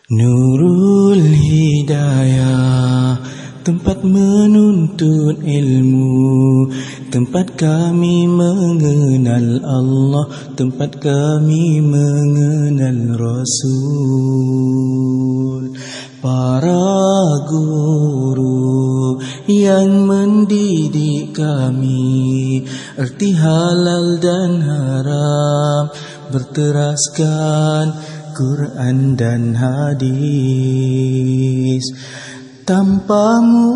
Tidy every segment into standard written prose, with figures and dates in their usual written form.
Nurul Hidayah, tempat menuntut ilmu, tempat kami mengenal Allah, tempat kami mengenal Rasul. Para guru yang mendidik kami erti halal dan haram, berteraskan Quran dan hadis. Tanpamu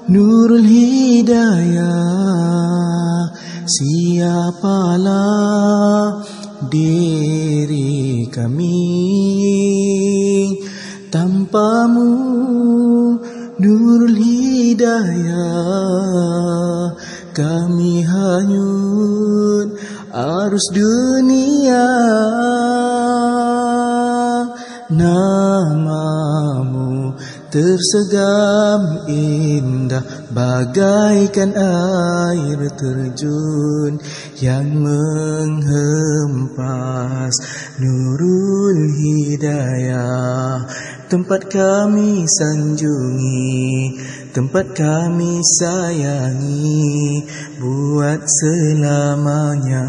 Nurul Hidayah, siapalah diri kami. Tanpamu Nurul Hidayah, kami hanyut arus dunia. Namamu tersegam indah bagaikan air terjun yang menghempas. Nurul Hidayah, tempat kami sanjungi, tempat kami sayangi, buat selamanya.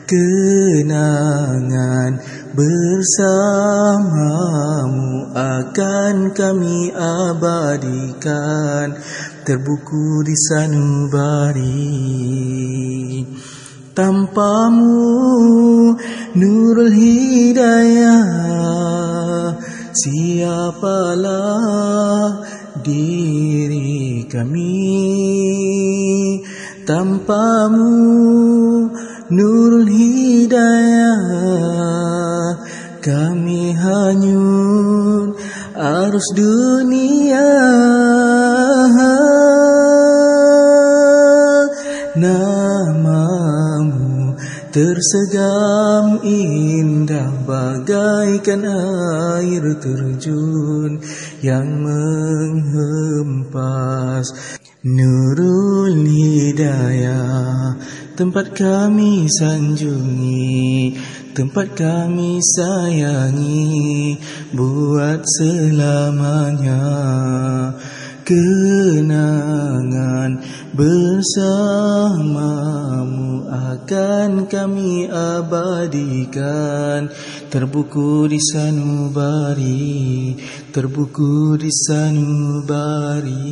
Kenangan bersamamu akan kami abadikan, terbuku di sanubari. Tanpamu Nurul Hidayah, siapalah diri kami. Tanpamu Nurul Hidayah, kami hanyut arus dunia. Namamu tersegam indah bagaikan air terjun yang menghempas. Nurul Hidayah, tempat kami sanjungi, tempat kami sayangi, buat selamanya. Kenangan bersamamu akan kami abadikan, terbuku di sanubari, terbuku di sanubari.